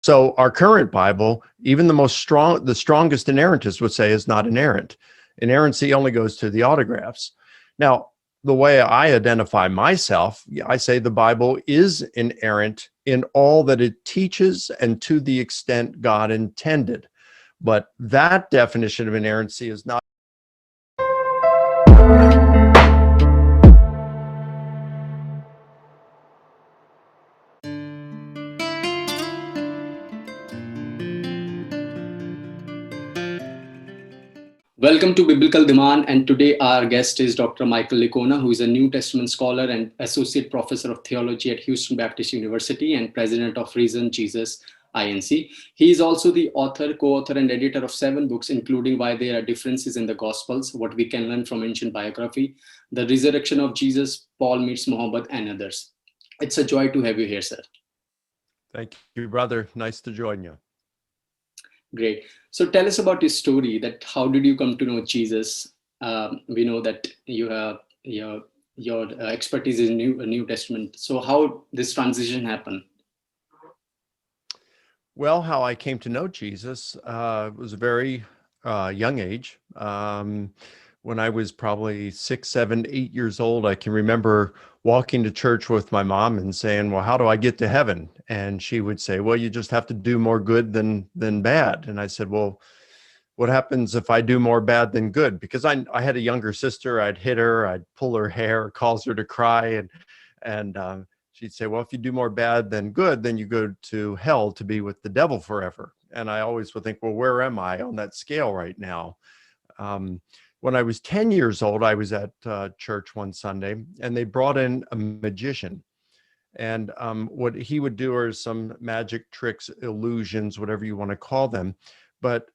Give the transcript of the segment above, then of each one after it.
So our current Bible, even the strongest inerrantist would say is not inerrant. Inerrancy only goes to the autographs. Now, the way I identify myself, I say the Bible is inerrant in all that it teaches and to the extent God intended. But that definition of inerrancy is not. Welcome to Biblical Dhiman, and today our guest is Dr. Michael Licona, who is a New Testament scholar and Associate Professor of Theology at Houston Baptist University and President of Reason Jesus Inc. He is also the author, co-author, and editor of 7 books, including Why There Are Differences in the Gospels, What We Can Learn from Ancient Biography, The Resurrection of Jesus, Paul Meets Muhammad, and others. It's a joy to have you here, sir. Thank you, brother. Nice to join you. Great. So tell us about your story. That how did you come to know Jesus? We know that you have your expertise is New Testament. So how this transition happened? Well, how I came to know Jesus was a very young age. When I was probably 6, 7, 8 years old, I can remember walking to church with my mom and saying, "Well, how do I get to heaven?" And she would say, "Well, you just have to do more good than bad." And I said, "Well, what happens if I do more bad than good?" Because I had a younger sister. I'd hit her, I'd pull her hair, cause her to cry, and she'd say, "Well, if you do more bad than good, then you go to hell to be with the devil forever." And I always would think, well, where am I on that scale right now? When I was 10 years old, I was at church one Sunday, and they brought in a magician. And what he would do are some magic tricks, illusions, whatever you want to call them. But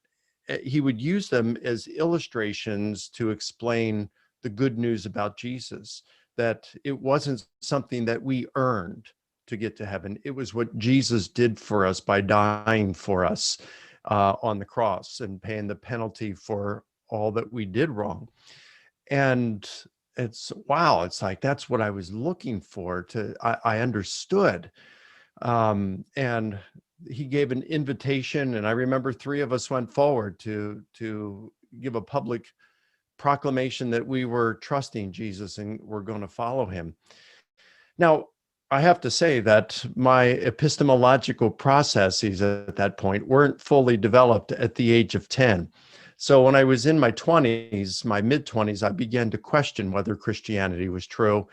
he would use them as illustrations to explain the good news about Jesus, that it wasn't something that we earned to get to heaven. It was what Jesus did for us by dying for us on the cross and paying the penalty for all that we did wrong. And it's like that's what I was looking for. I understood. And he gave an invitation, and I remember 3 of us went forward to give a public proclamation that we were trusting Jesus and we're going to follow him. Now, I have to say that my epistemological processes at that point weren't fully developed at the age of 10. So when I was in my 20s, my mid-20s, I began to question whether Christianity was true.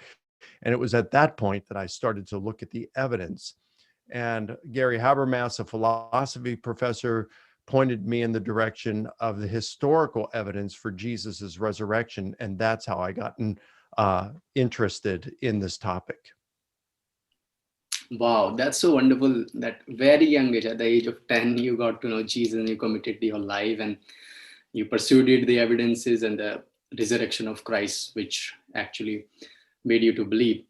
And it was at that point that I started to look at the evidence. And Gary Habermas, a philosophy professor, pointed me in the direction of the historical evidence for Jesus's resurrection. And that's how I got interested in this topic. Wow, that's so wonderful. That very young age, at the age of 10, you got to know Jesus and you committed your life and you pursued the evidences and the resurrection of Christ, which actually made you to believe.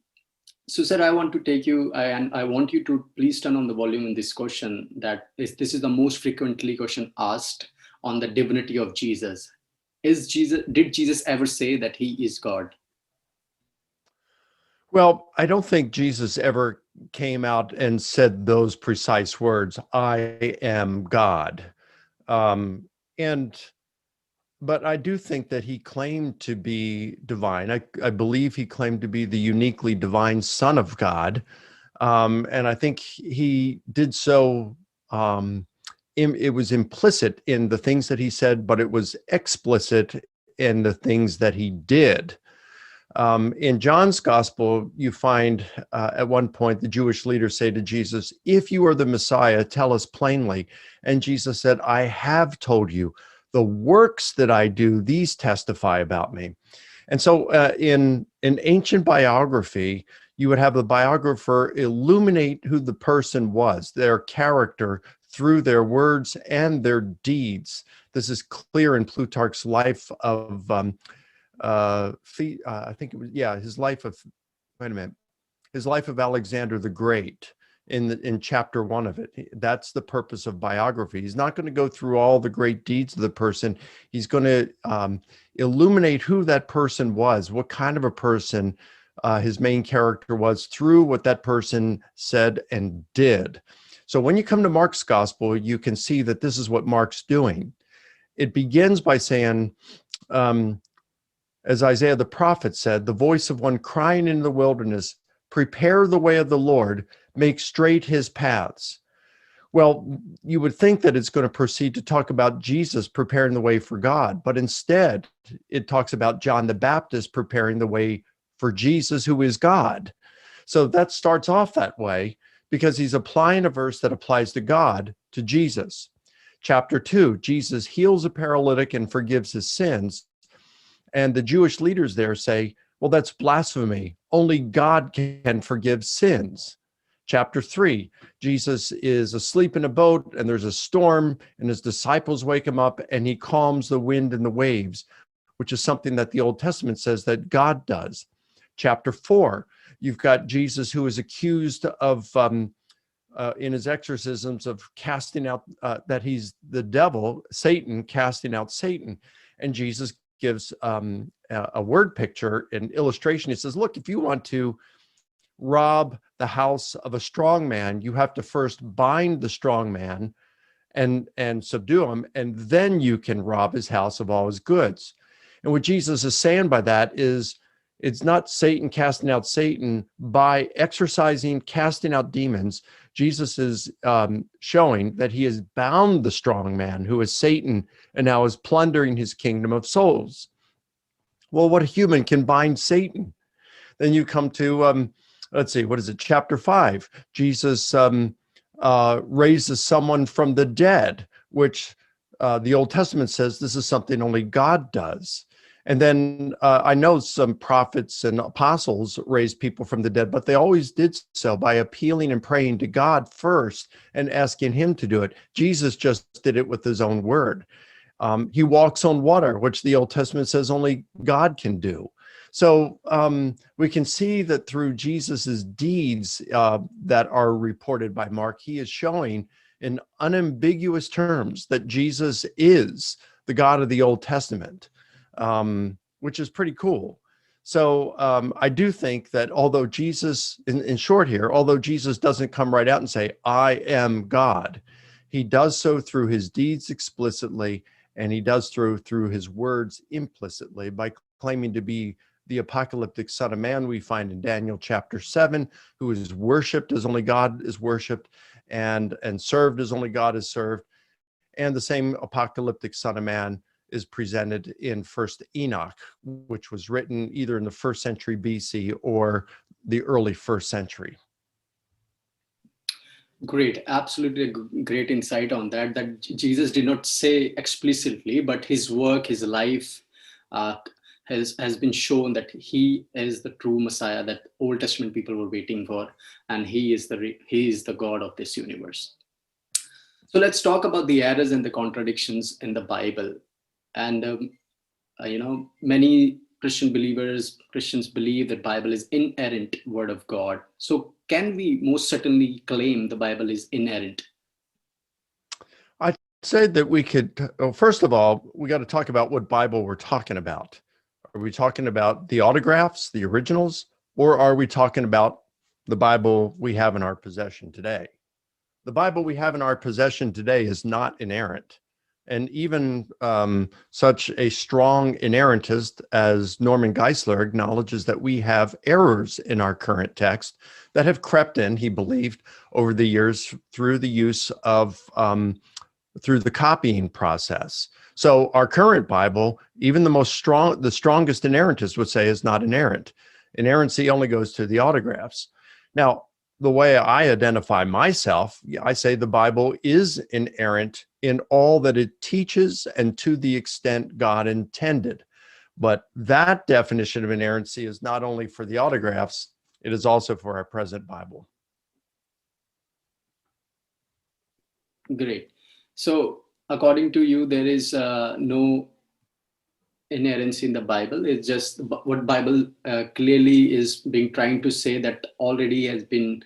So, sir, I want to take you, and I want you to please turn on the volume in this question. This is the most frequently question asked on the divinity of Jesus. Did Jesus ever say that he is God? Well, I don't think Jesus ever came out and said those precise words, "I am God." But I do think that he claimed to be divine. I believe he claimed to be the uniquely divine Son of God. And I think he did so, it was implicit in the things that he said, but it was explicit in the things that he did. In John's gospel, you find at one point the Jewish leaders say to Jesus, "If you are the Messiah, tell us plainly." And Jesus said, "I have told you. The works that I do, these testify about me." And so in an ancient biography, you would have the biographer illuminate who the person was, their character, through their words and their deeds. This is clear in Plutarch's life of, I think it was, his life of, his life of Alexander the Great. In chapter 1 of it. That's the purpose of biography. He's not going to go through all the great deeds of the person. He's going to illuminate who that person was, what kind of a person his main character was through what that person said and did. So when you come to Mark's gospel, you can see that this is what Mark's doing. It begins by saying, as Isaiah the prophet said, the voice of one crying in the wilderness, prepare the way of the Lord, make straight his paths. Well, you would think that it's going to proceed to talk about Jesus preparing the way for God, but instead it talks about John the Baptist preparing the way for Jesus, who is God. So that starts off that way because he's applying a verse that applies to God to Jesus. Chapter 2, Jesus heals a paralytic and forgives his sins. And the Jewish leaders there say, well, that's blasphemy. Only God can forgive sins. Chapter 3, Jesus is asleep in a boat and there's a storm and his disciples wake him up and he calms the wind and the waves, which is something that the Old Testament says that God does. Chapter 4, you've got Jesus who is accused of, in his exorcisms, of casting out, that he's the devil, Satan, casting out Satan. And Jesus gives a word picture, an illustration. He says, look, if you want to rob the house of a strong man, you have to first bind the strong man and subdue him, and then you can rob his house of all his goods. And what Jesus is saying by that is, it's not Satan casting out Satan by exorcising, casting out demons. Jesus is showing that he has bound the strong man, who is Satan, and now is plundering his kingdom of souls. Well, what human can bind Satan? Then you come to, let's see, what is it? Chapter 5. Jesus raises someone from the dead, which the Old Testament says this is something only God does. And then I know some prophets and apostles raised people from the dead, but they always did so by appealing and praying to God first and asking him to do it. Jesus just did it with his own word. He walks on water, which the Old Testament says only God can do. So we can see that through Jesus's deeds that are reported by Mark, he is showing in unambiguous terms that Jesus is the God of the Old Testament. Which is pretty cool. So I do think that although Jesus, in short here, although Jesus doesn't come right out and say, I am God, he does so through his deeds explicitly, and he does through his words implicitly by claiming to be the apocalyptic Son of Man we find in Daniel chapter 7, who is worshipped as only God is worshipped, and served as only God is served. And the same apocalyptic Son of Man is presented in First Enoch, which was written either in the 1st century BC or the early 1st century. Great, absolutely great insight on that, that Jesus did not say explicitly, but his work, his life has been shown that he is the true Messiah that Old Testament people were waiting for, and he is the God of this universe. So let's talk about the errors and the contradictions in the Bible. And many Christians believe that Bible is inerrant word of God. So can we most certainly claim the Bible is inerrant? I'd say that we could, well, first of all, we got to talk about what Bible we're talking about. Are we talking about the autographs, the originals, or are we talking about the Bible we have in our possession today? The Bible we have in our possession today is not inerrant. And even such a strong inerrantist as Norman Geisler acknowledges that we have errors in our current text that have crept in, he believed, over the years through the use of, through the copying process. So our current Bible, even the strongest inerrantist would say is not inerrant. Inerrancy only goes to the autographs. Now, the way I identify myself, I say the Bible is inerrant in all that it teaches and to the extent God intended. But that definition of inerrancy is not only for the autographs, it is also for our present Bible. Great. So according to you, there is no inerrancy in the Bible. It's just what Bible clearly is being trying to say that already has been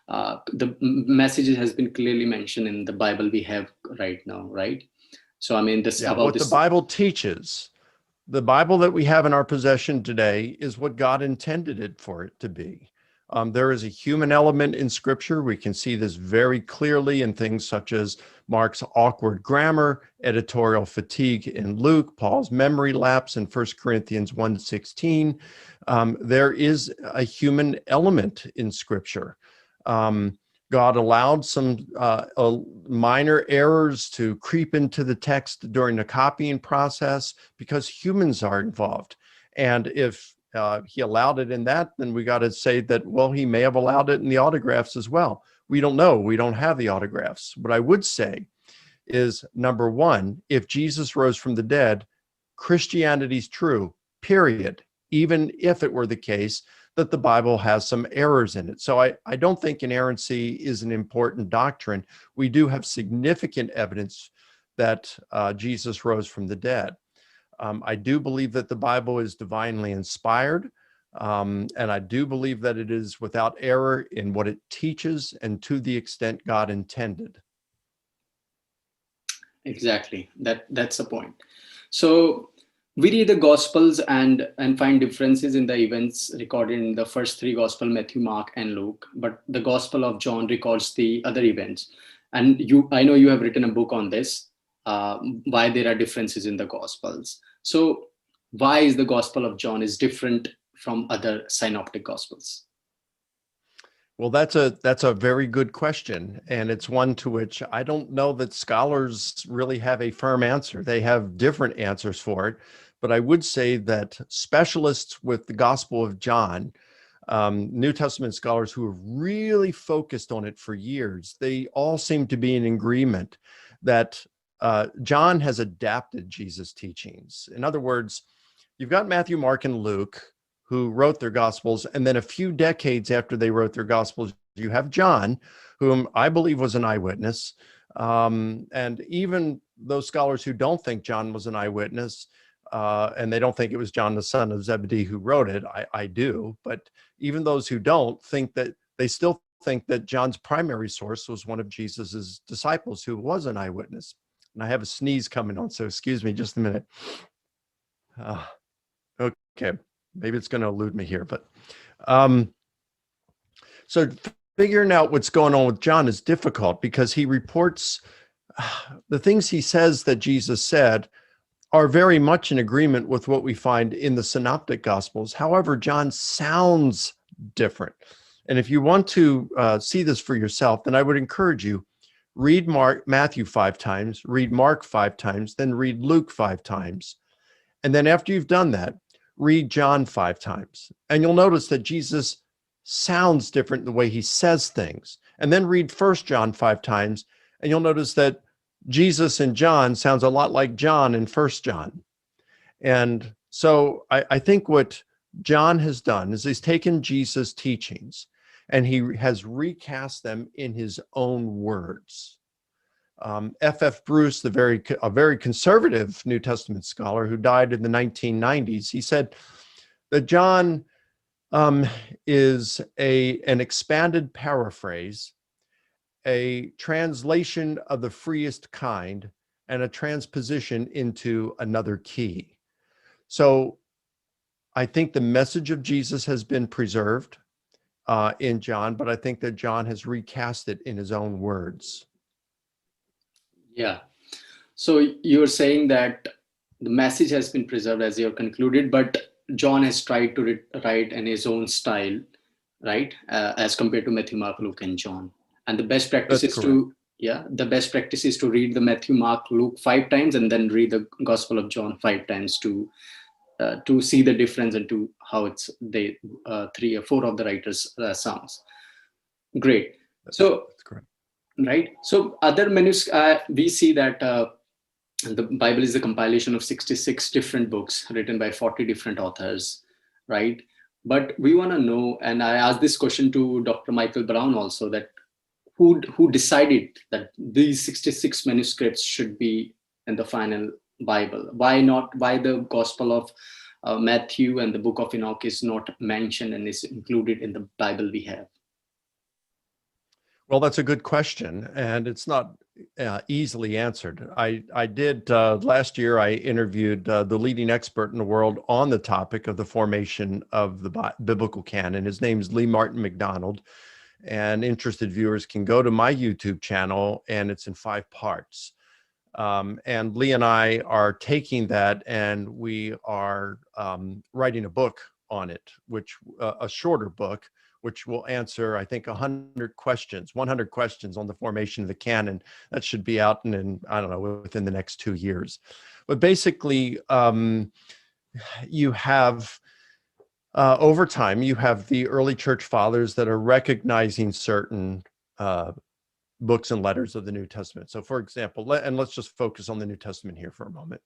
the message has been clearly mentioned in the Bible we have right now, right? So I mean, The Bible teaches, the Bible that we have in our possession today is what God intended it for it to be. There is a human element in Scripture. We can see this very clearly in things such as Mark's awkward grammar, editorial fatigue in Luke, Paul's memory lapse in 1 Corinthians 1:16. There is a human element in Scripture. God allowed some minor errors to creep into the text during the copying process because humans are involved. And if he allowed it in that, then we got to say that, well, he may have allowed it in the autographs as well. We don't know. We don't have the autographs. What I would say is, number one, if Jesus rose from the dead, Christianity's true, period, even if it were the case that the Bible has some errors in it. So I don't think inerrancy is an important doctrine. We do have significant evidence that Jesus rose from the dead. I do believe that the Bible is divinely inspired, and I do believe that it is without error in what it teaches and to the extent God intended. Exactly. That's the point. So we read the Gospels and find differences in the events recorded in the first three Gospel, Matthew, Mark, and Luke. But the Gospel of John records the other events. And I know you have written a book on this, why there are differences in the Gospels. So why is the Gospel of John is different from other synoptic Gospels? Well, that's a very good question, and it's one to which I don't know that scholars really have a firm answer. They have different answers for it, but I would say that specialists with the Gospel of John, New Testament scholars who have really focused on it for years, they all seem to be in agreement that John has adapted Jesus' teachings. In other words, you've got Matthew, Mark, and Luke, who wrote their Gospels, and then a few decades after they wrote their Gospels, you have John, whom I believe was an eyewitness. And even those scholars who don't think John was an eyewitness, and they don't think it was John, the son of Zebedee, who wrote it, I do, but even those who don't think that, they still think that John's primary source was one of Jesus's disciples who was an eyewitness. And I have a sneeze coming on, so excuse me just a minute. Okay. Maybe it's going to elude me here, but so figuring out what's going on with John is difficult because he reports the things he says that Jesus said are very much in agreement with what we find in the synoptic gospels. However, John sounds different. And if you want to see this for yourself, then I would encourage you, read Matthew 5 times, read Mark 5 times, then read Luke 5 times. And then after you've done that, read John 5 times, and you'll notice that Jesus sounds different in the way he says things. And then read 1 John 5 times, and you'll notice that Jesus in John sounds a lot like John in 1 John. And so I think what John has done is he's taken Jesus' teachings and he has recast them in his own words. F.F. Bruce, a very conservative New Testament scholar who died in the 1990s, he said that John is an expanded paraphrase, a translation of the freest kind, and a transposition into another key. So I think the message of Jesus has been preserved in John, but I think that John has recast it in his own words. Yeah. So you're saying that the message has been preserved as you're concluded, but John has tried to write in his own style, right? As compared to Matthew, Mark, Luke, and John. And the best practice is to read the Matthew, Mark, Luke 5 times and then read the Gospel of John 5 times to see the difference and to how it's 3 or 4 of the writers sounds. Great. So That's correct. Right. So other manuscripts, we see that the Bible is a compilation of 66 different books written by 40 different authors, right? But we want to know, and I asked this question to Dr. Michael Brown also, that who decided that these 66 manuscripts should be in the final Bible? Why the Gospel of Matthew and the Book of Enoch is not mentioned and is included in the Bible we have? Well, that's a good question, and it's not easily answered. I did last year. I interviewed the leading expert in the world on the topic of the formation of the biblical canon. His name's Lee Martin McDonald, and interested viewers can go to my YouTube channel, and it's in 5 parts. And Lee and I are taking that, and we are writing a book on it, which a shorter book, which will answer, I think, 100 questions on the formation of the canon. That should be out in, I don't know, within the next 2 years. But basically, you have over time, you have the early church fathers that are recognizing certain books and letters of the New Testament. So, for example, and let's just focus on the New Testament here for a moment.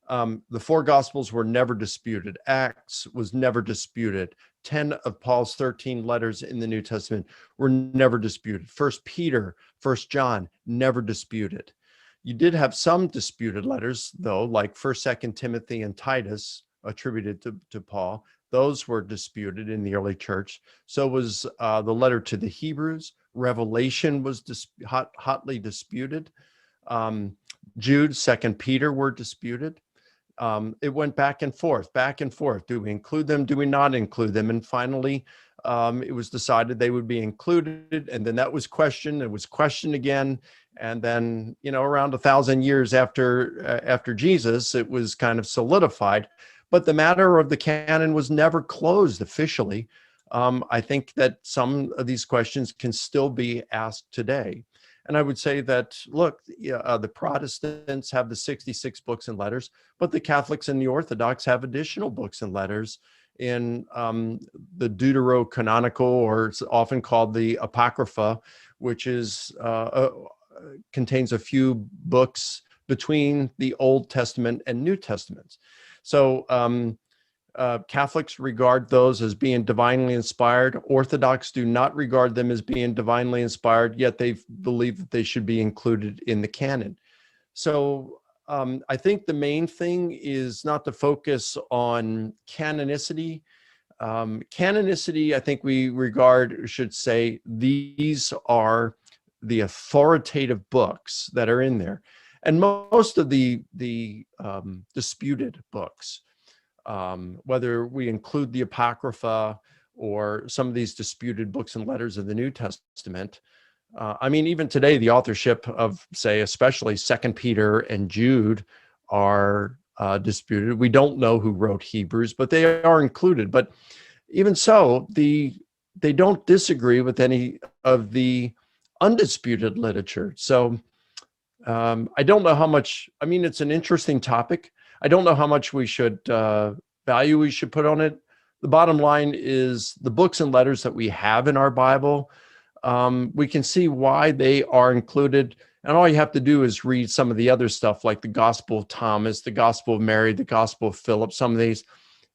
The 4 Gospels were never disputed. Acts was never disputed. 10 of Paul's 13 letters in the New Testament were never disputed. First Peter, First John, never disputed. You did have some disputed letters, though, like First, Second Timothy, and Titus, attributed to Paul. Those were disputed in the early church. So was the letter to the Hebrews. Revelation was hotly disputed. Jude, Second Peter were disputed. It went back and forth, back and forth. Do we include them? Do we not include them? And finally, it was decided they would be included. And then that was questioned. It was questioned again. And then, around 1,000 years after Jesus, it was kind of solidified. But the matter of the canon was never closed officially. I think that some of these questions can still be asked today. And I would say that, look, the Protestants have the 66 books and letters, but the Catholics and the Orthodox have additional books and letters in the Deuterocanonical, or it's often called the Apocrypha, which is contains a few books between the Old Testament and New Testaments. So Catholics regard those as being divinely inspired. Orthodox do not regard them as being divinely inspired, yet they believe that they should be included in the canon. So I think the main thing is not to focus on canonicity. Canonicity, I think we should say, these are the authoritative books that are in there. And most of the disputed books, whether we include the Apocrypha or some of these disputed books and letters of the New Testament, even today, the authorship of, say, especially Second Peter and Jude are disputed. We don't know who wrote Hebrews, but they are included. But even so, they don't disagree with any of the undisputed literature. So I don't know how much, it's an interesting topic. I don't know how much value we should put on it. The bottom line is the books and letters that we have in our Bible, we can see why they are included. And all you have to do is read some of the other stuff, like the Gospel of Thomas, the Gospel of Mary, the Gospel of Philip, some of these,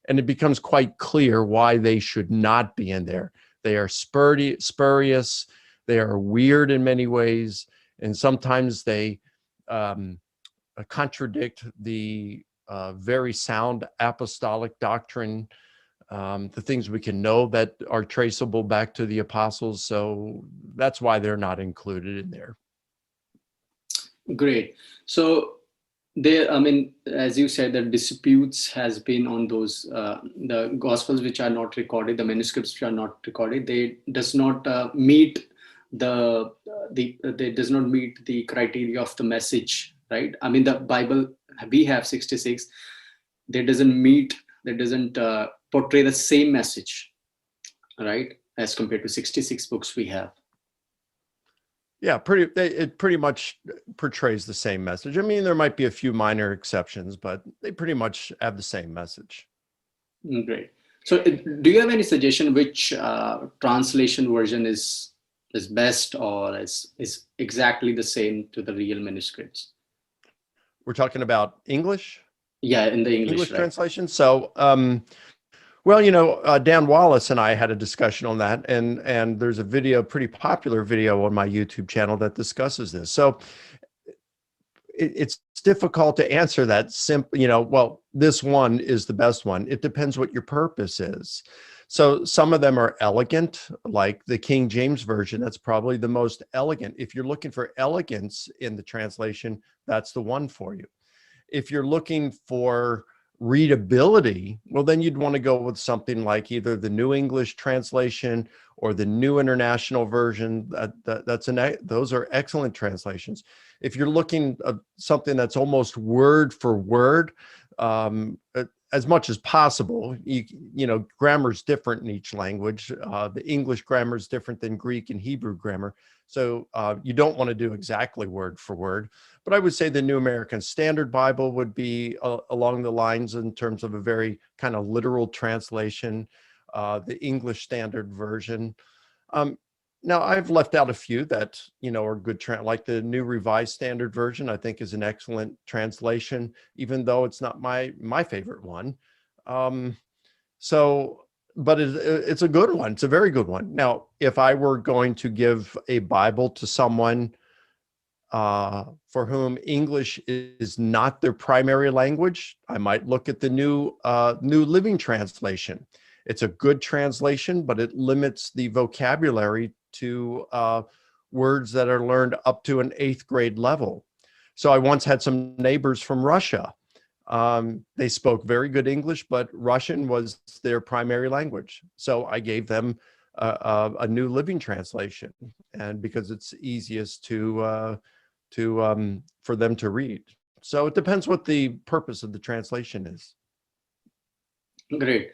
and it becomes quite clear why they should not be in there. They are spurious, they are weird in many ways, and sometimes they contradict the very sound apostolic doctrine, the things we can know that are traceable back to the apostles. So that's why they're not included in there. Great. So there, as you said, the disputes has been on those, the Gospels which are not recorded, the manuscripts which are not recorded, they does not meet they does not meet the criteria of the message, right? The Bible, we have 66, that doesn't portray the same message, right, as compared to 66 books we have. Yeah, it pretty much portrays the same message. There might be a few minor exceptions, but they pretty much have the same message. Great. So do you have any suggestion which translation version is best, or is exactly the same to the real manuscripts? We're talking about English? Yeah, in the English, right? Translation. So, Dan Wallace and I had a discussion on that, and there's a pretty popular video on my YouTube channel that discusses this. So it's difficult to answer that simply, this one is the best one. It depends what your purpose is. So some of them are elegant, like the King James Version. That's probably the most elegant. If you're looking for elegance in the translation, that's the one for you. If you're looking for readability, well, then you'd want to go with something like either the New English Translation or the New International Version. Those are excellent translations. If you're looking at something that's almost word for word, as much as possible, grammar is different in each language. The English grammar is different than Greek and Hebrew grammar. So you don't want to do exactly word for word. But I would say the New American Standard Bible would be along the lines in terms of a very kind of literal translation, the English Standard Version. Now, I've left out a few that, are good, like the New Revised Standard Version, I think is an excellent translation, even though it's not my favorite one. But it's a good one. It's a very good one. Now, if I were going to give a Bible to someone for whom English is not their primary language, I might look at the New Living Translation. It's a good translation, but it limits the vocabulary to words that are learned up to an 8th grade level. So I once had some neighbors from Russia. They spoke very good English, but Russian was their primary language. So I gave them a New Living Translation, and because it's easiest for them to read. So it depends what the purpose of the translation is. Great.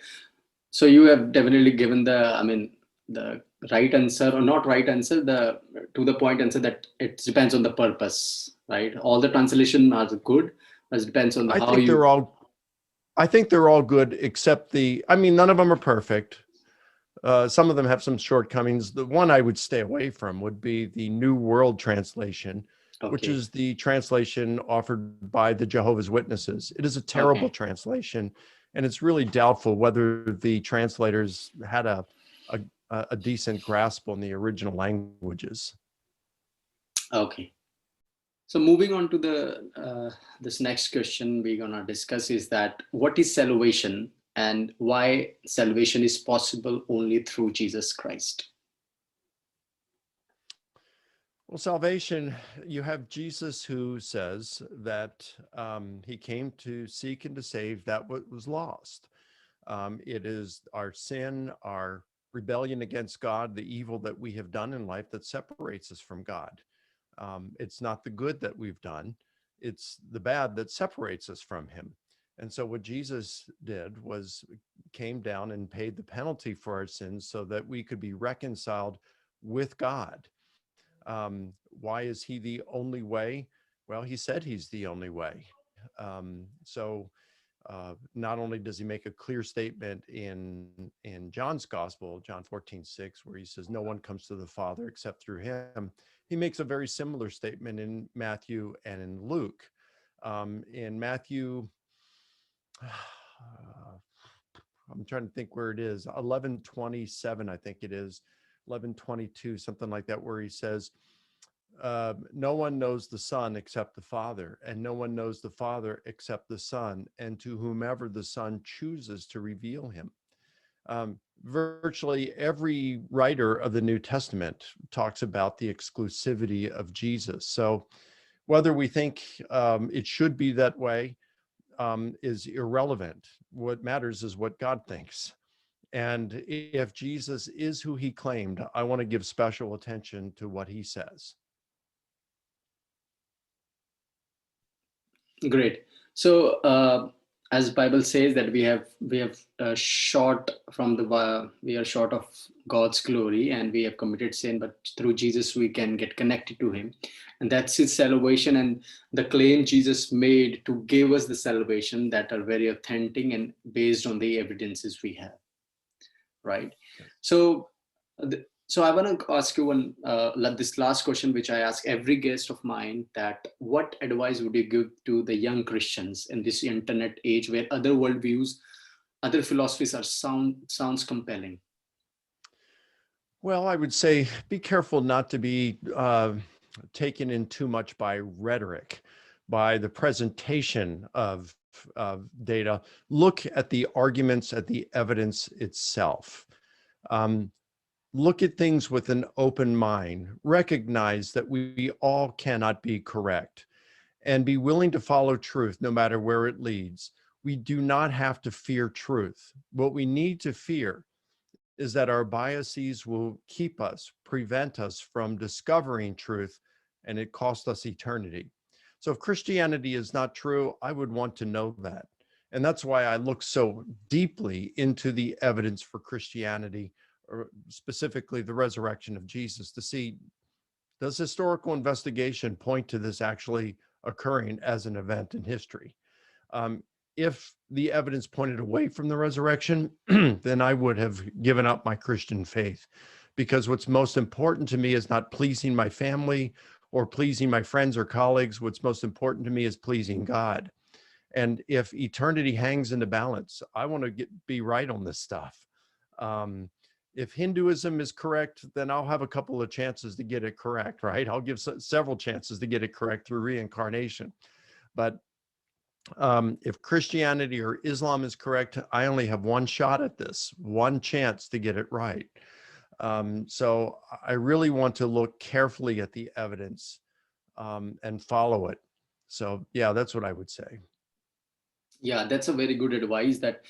So you have definitely given the right answer, or not right answer, the to the point answer, that it depends on the purpose, right? All the translation are good, but it depends on I think they're all good, except none of them are perfect. Some of them have some shortcomings. The one I would stay away from would be the New World Translation, which is the translation offered by the Jehovah's Witnesses. It is a terrible translation, and it's really doubtful whether the translators had a decent grasp on the original languages. Okay. So moving on to this next question we're gonna discuss is that what is salvation and why salvation is possible only through Jesus Christ? Well, salvation, you have Jesus who says that he came to seek and to save that what was lost. It is our sin, our rebellion against God, the evil that we have done in life that separates us from God. It's not the good that we've done, it's the bad that separates us from him. And so what Jesus did was came down and paid the penalty for our sins so that we could be reconciled with God. Why is he the only way? Well, he said he's the only way. Not only does he make a clear statement in John's gospel, John 14:6, where he says, no one comes to the Father except through him. He makes a very similar statement in Matthew and in Luke. In Matthew, I'm trying to think where it is, 11:27, I think it is, 11:22, something like that, where he says, no one knows the Son except the Father, and no one knows the Father except the Son, and to whomever the Son chooses to reveal him. Virtually every writer of the New Testament talks about the exclusivity of Jesus. So whether we think it should be that way is irrelevant. What matters is what God thinks. And if Jesus is who he claimed, I want to give special attention to what he says. Great. So as Bible says that we are short of God's glory, and we have committed sin, but through Jesus we can get connected to him, and that's his salvation. And the claim Jesus made to give us the salvation that are very authentic and based on the evidences we have, right? So I want to ask you this last question, which I ask every guest of mine, that what advice would you give to the young Christians in this internet age where other worldviews, other philosophies sounds compelling? Well, I would say be careful not to be taken in too much by rhetoric. by the presentation of data. Look at the arguments, at the evidence itself. Look at things with an open mind. Recognize that we all cannot be correct, and be willing to follow truth no matter where it leads. We do not have to fear truth. What we need to fear is that our biases will keep us, prevent us from discovering truth, and it costs us eternity. So if Christianity is not true, I would want to know that. And that's why I look so deeply into the evidence for Christianity, or specifically the resurrection of Jesus, to see, does historical investigation point to this actually occurring as an event in history? Um, if the evidence pointed away from the resurrection, then I would have given up my Christian faith, because what's most important to me is not pleasing my family or pleasing my friends or colleagues. What's most important to me is pleasing God. And if eternity hangs in the balance, I want to be right on this stuff. Um, if Hinduism is correct, then I'll have a couple of chances to get it correct, right? I'll give several chances to get it correct through reincarnation. But if Christianity or Islam is correct, I only have one shot at this, one chance to get it right. So I really want to look carefully at the evidence and follow it. So yeah, that's what I would say. Yeah, that's a very good advice. That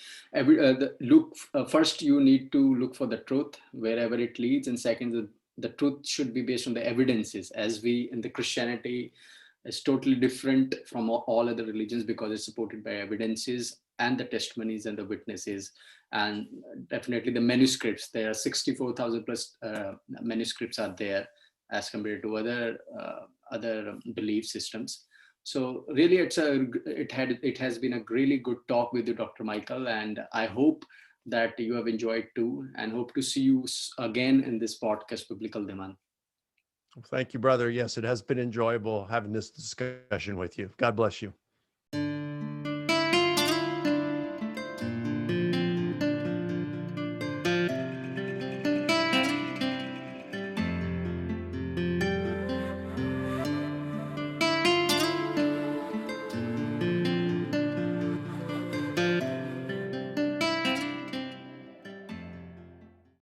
first you need to look for the truth wherever it leads, and second, the truth should be based on the evidences. As we in the Christianity is totally different from all other religions, because it's supported by evidences and the testimonies and the witnesses, and definitely the manuscripts. There are 64,000 plus manuscripts are there as compared to other belief systems. So really, it has been a really good talk with you, Dr. Michael, and I hope that you have enjoyed too, and hope to see you again in this podcast, Biblical Dhiman. Thank you, brother. Yes, it has been enjoyable having this discussion with you. God bless you.